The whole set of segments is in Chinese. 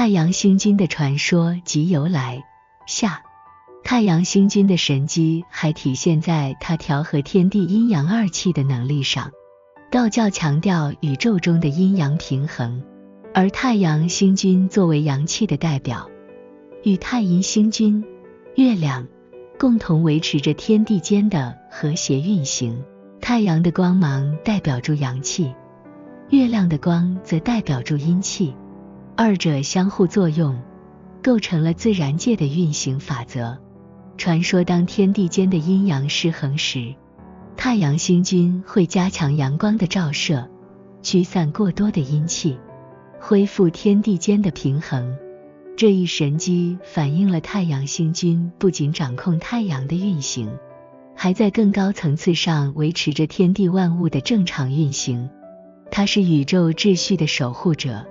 太阳星君的传说及由来。下，太阳星君的神机还体现在它调和天地阴阳二气的能力上。道教强调宇宙中的阴阳平衡，而太阳星君作为阳气的代表，与太阴星君、月亮共同维持着天地间的和谐运行。太阳的光芒代表住阳气，月亮的光则代表住阴气，二者相互作用，构成了自然界的运行法则。传说当天地间的阴阳失衡时，太阳星君会加强阳光的照射，驱散过多的阴气，恢复天地间的平衡。这一神机反映了太阳星君不仅掌控太阳的运行，还在更高层次上维持着天地万物的正常运行。它是宇宙秩序的守护者，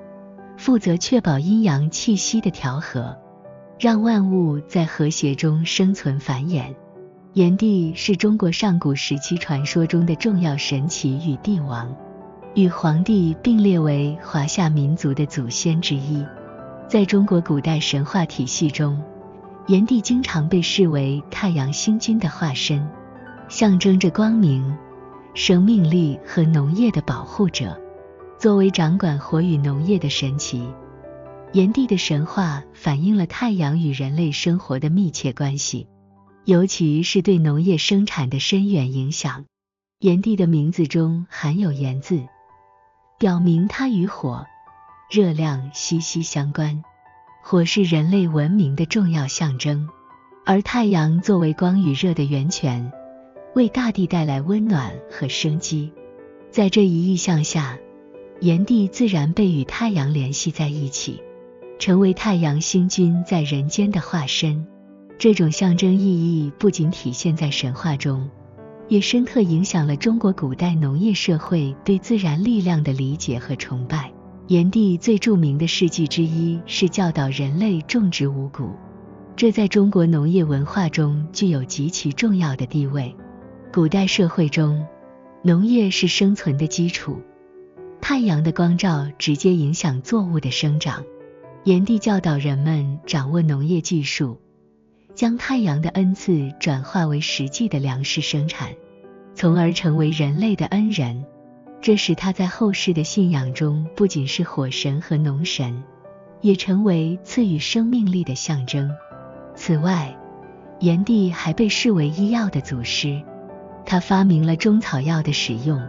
负责确保阴阳气息的调和，让万物在和谐中生存繁衍。炎帝是中国上古时期传说中的重要神祇与帝王，与黄帝并列为华夏民族的祖先之一。在中国古代神话体系中，炎帝经常被视为太阳星君的化身，象征着光明、生命力和农业的保护者。作为掌管火与农业的神祇，炎帝的神话反映了太阳与人类生活的密切关系，尤其是对农业生产的深远影响。炎帝的名字中含有炎字，表明他与火、热量息息相关。火是人类文明的重要象征，而太阳作为光与热的源泉，为大地带来温暖和生机。在这一意象下，炎帝自然被与太阳联系在一起，成为太阳星君在人间的化身。这种象征意义不仅体现在神话中，也深刻影响了中国古代农业社会对自然力量的理解和崇拜。炎帝最著名的事迹之一是教导人类种植五谷，这在中国农业文化中具有极其重要的地位。古代社会中，农业是生存的基础，太阳的光照直接影响作物的生长。炎帝教导人们掌握农业技术，将太阳的恩赐转化为实际的粮食生产，从而成为人类的恩人。这使他在后世的信仰中不仅是火神和农神，也成为赐予生命力的象征。此外，炎帝还被视为医药的祖师，他发明了中草药的使用，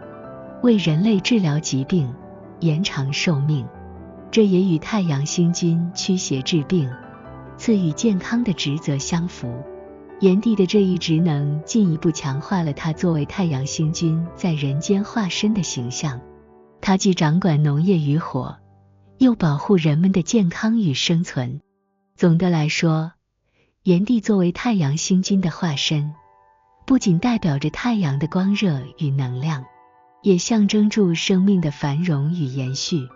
为人类治疗疾病，延长寿命。这也与太阳星君驱邪治病，赐予健康的职责相符。炎帝的这一职能进一步强化了他作为太阳星君在人间化身的形象。他既掌管农业与火，又保护人们的健康与生存。总的来说，炎帝作为太阳星君的化身，不仅代表着太阳的光热与能量，也象征住生命的繁荣与延续。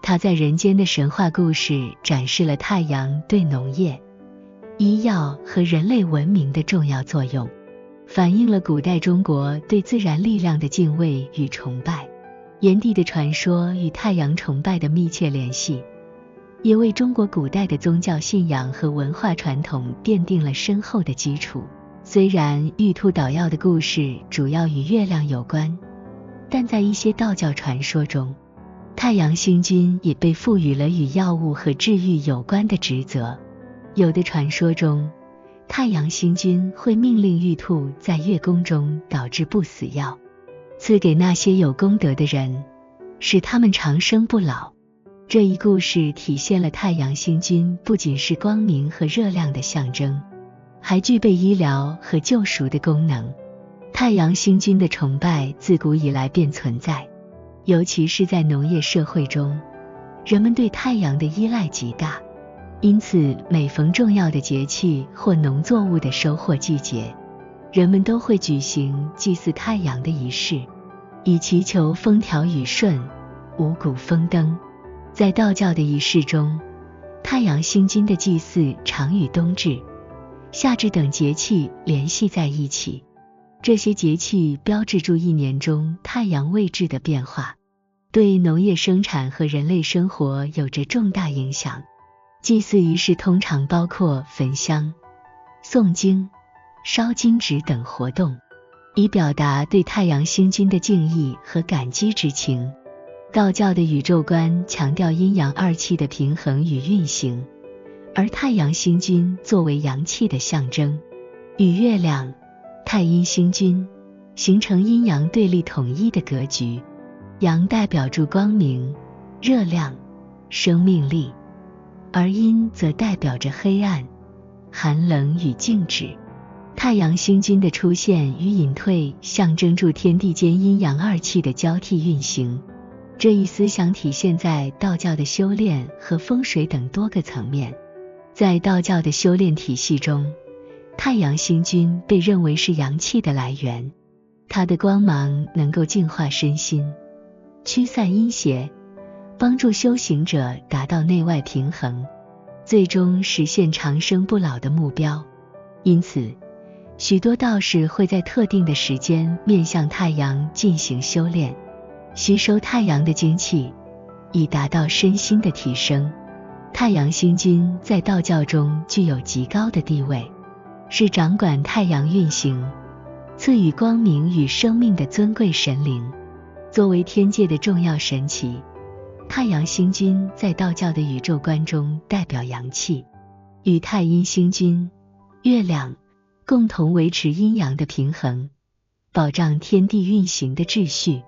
他在人间的神话故事展示了太阳对农业、医药和人类文明的重要作用，反映了古代中国对自然力量的敬畏与崇拜。炎帝的传说与太阳崇拜的密切联系，也为中国古代的宗教信仰和文化传统奠定了深厚的基础。虽然玉兔捣药的故事主要与月亮有关，但在一些道教传说中，太阳星君也被赋予了与药物和治愈有关的职责。有的传说中，太阳星君会命令玉兔在月宫中导致不死药，赐给那些有功德的人，使他们长生不老。这一故事体现了太阳星君不仅是光明和热量的象征，还具备医疗和救赎的功能。太阳星君的崇拜自古以来便存在，尤其是在农业社会中，人们对太阳的依赖极大。因此，每逢重要的节气或农作物的收获季节，人们都会举行祭祀太阳的仪式，以祈求风调雨顺、五谷丰登。在道教的仪式中，太阳星君的祭祀常与冬至、夏至等节气联系在一起。这些节气标志住一年中太阳位置的变化，对农业生产和人类生活有着重大影响。祭祀仪式通常包括焚香、诵经、烧金纸等活动，以表达对太阳星君的敬意和感激之情。道教的宇宙观强调阴阳二气的平衡与运行，而太阳星君作为阳气的象征，与月亮、太阴星君形成阴阳对立统一的格局。阳代表着光明、热量、生命力，而阴则代表着黑暗、寒冷与静止。太阳星君的出现与隐退象征着天地间阴阳二气的交替运行。这一思想体现在道教的修炼和风水等多个层面。在道教的修炼体系中，太阳星君被认为是阳气的来源，它的光芒能够净化身心，驱散阴邪，帮助修行者达到内外平衡，最终实现长生不老的目标。因此，许多道士会在特定的时间面向太阳进行修炼，吸收太阳的精气，以达到身心的提升。太阳星君在道教中具有极高的地位，是掌管太阳运行、赐予光明与生命的尊贵神灵。作为天界的重要神祇，太阳星君在道教的宇宙观中代表阳气，与太阴星君、月亮共同维持阴阳的平衡，保障天地运行的秩序。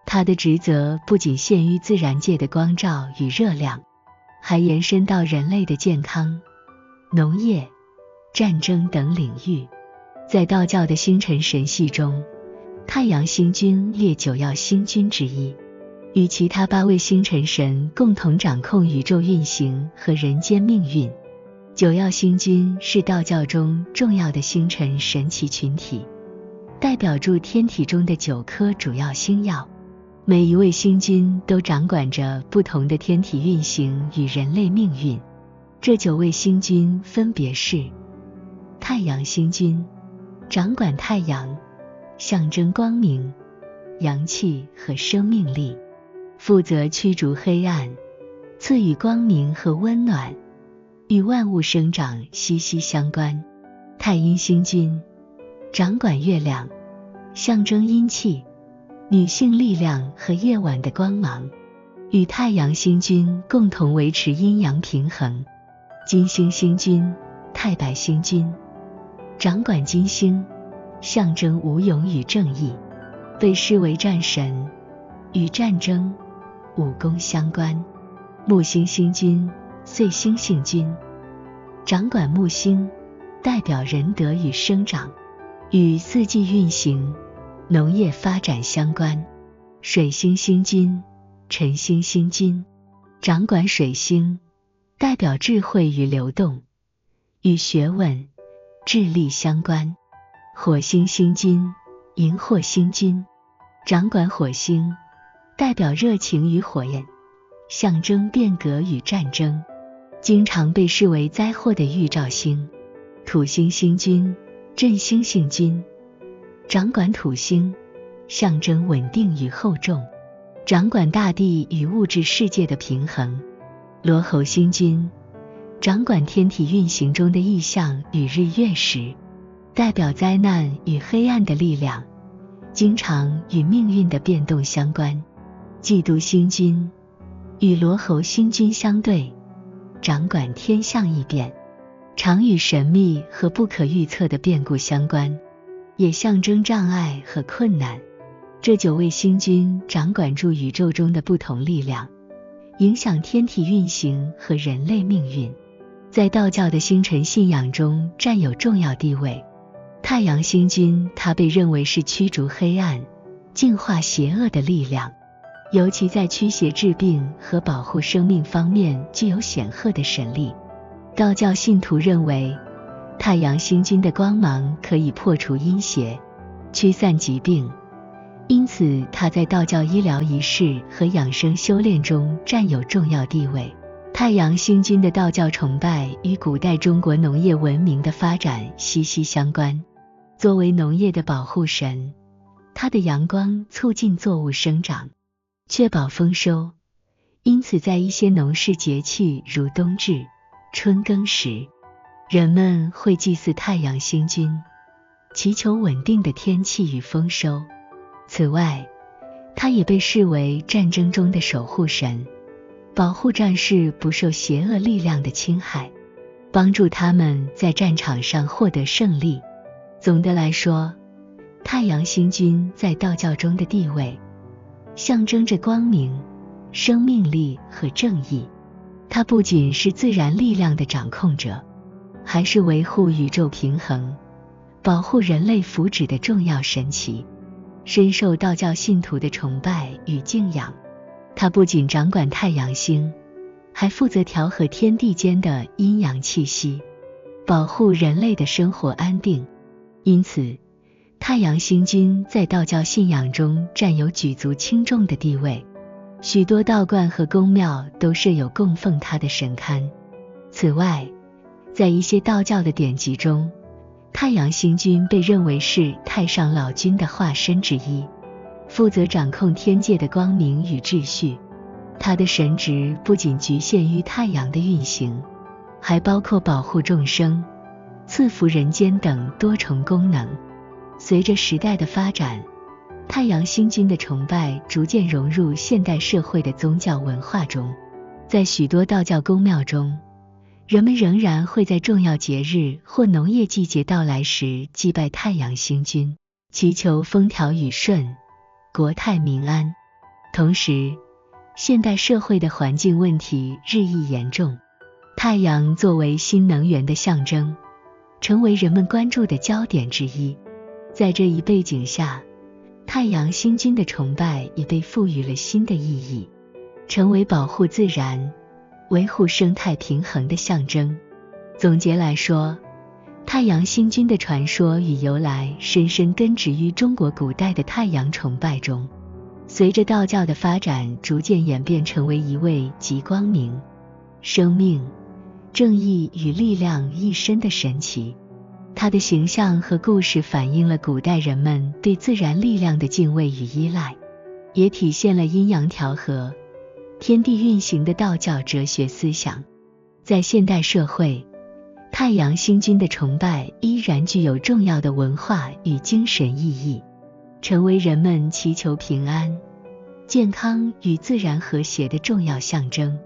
它的职责不仅限于自然界的光照与热量，还延伸到人类的健康、农业、战争等领域。在道教的星辰神系中，太阳星君列九曜星君之一，与其他8位星辰神共同掌控宇宙运行和人间命运。九曜星君是道教中重要的星辰神奇群体，代表着天体中的9颗主要星曜。每一位星君都掌管着不同的天体运行与人类命运。这9位星君分别是：太阳星君，掌管太阳，象征光明、阳气和生命力，负责驱逐黑暗，赐予光明和温暖，与万物生长息息相关。太阴星君，掌管月亮，象征阴气、女性力量和夜晚的光芒，与太阳星君共同维持阴阳平衡。金星星君，太白星君，掌管金星，象征无勇与正义，被视为战神，与战争、武功相关。木星星君，岁星星君，掌管木星，代表仁德与生长，与四季运行、农业发展相关。水星星君，辰星星君，掌管水星，代表智慧与流动，与学问、智力相关。火星星君，荧惑星君，掌管火星，代表热情与火焰，象征变革与战争，经常被视为灾祸的预兆星。土星星君，震星星君，掌管土星，象征稳定与厚重，掌管大地与物质世界的平衡。罗侯星君，掌管天体运行中的异象与日月时，代表灾难与黑暗的力量，经常与命运的变动相关。嫉妒星君，与罗侯星君相对，掌管天象异变，常与神秘和不可预测的变故相关，也象征障碍和困难。这9位星君掌管住宇宙中的不同力量，影响天体运行和人类命运，在道教的星辰信仰中占有重要地位。太阳星君，它被认为是驱逐黑暗、净化邪恶的力量，尤其在驱邪治病和保护生命方面具有显赫的神力。道教信徒认为，太阳星君的光芒可以破除阴邪，驱散疾病，因此它在道教医疗仪式和养生修炼中占有重要地位。太阳星君的道教崇拜与古代中国农业文明的发展息息相关。作为农业的保护神，它的阳光促进作物生长，确保丰收，因此在一些农事节气如冬至、春耕时，人们会祭祀太阳星君，祈求稳定的天气与丰收。此外，它也被视为战争中的守护神，保护战士不受邪恶力量的侵害，帮助他们在战场上获得胜利。总的来说，太阳星君在道教中的地位，象征着光明、生命力和正义。它不仅是自然力量的掌控者，还是维护宇宙平衡、保护人类福祉的重要神祇，深受道教信徒的崇拜与敬仰。它不仅掌管太阳星，还负责调和天地间的阴阳气息，保护人类的生活安定。因此，太阳星君在道教信仰中占有举足轻重的地位，许多道观和宫庙都设有供奉他的神龛。此外，在一些道教的典籍中，太阳星君被认为是太上老君的化身之一，负责掌控天界的光明与秩序。他的神职不仅局限于太阳的运行，还包括保护众生、赐福人间等多重功能。随着时代的发展，太阳星君的崇拜逐渐融入现代社会的宗教文化中。在许多道教宫庙中，人们仍然会在重要节日或农业季节到来时祭拜太阳星君，祈求风调雨顺、国泰民安。同时，现代社会的环境问题日益严重，太阳作为新能源的象征，成为人们关注的焦点之一。在这一背景下，太阳星君的崇拜也被赋予了新的意义，成为保护自然、维护生态平衡的象征。总结来说，太阳星君的传说与由来深深根植于中国古代的太阳崇拜中。随着道教的发展，逐渐演变成为一位集光明、生命、正义与力量一身的神祇。他的形象和故事反映了古代人们对自然力量的敬畏与依赖，也体现了阴阳调和、天地运行的道教哲学思想。在现代社会，太阳星君的崇拜依然具有重要的文化与精神意义，成为人们祈求平安、健康与自然和谐的重要象征。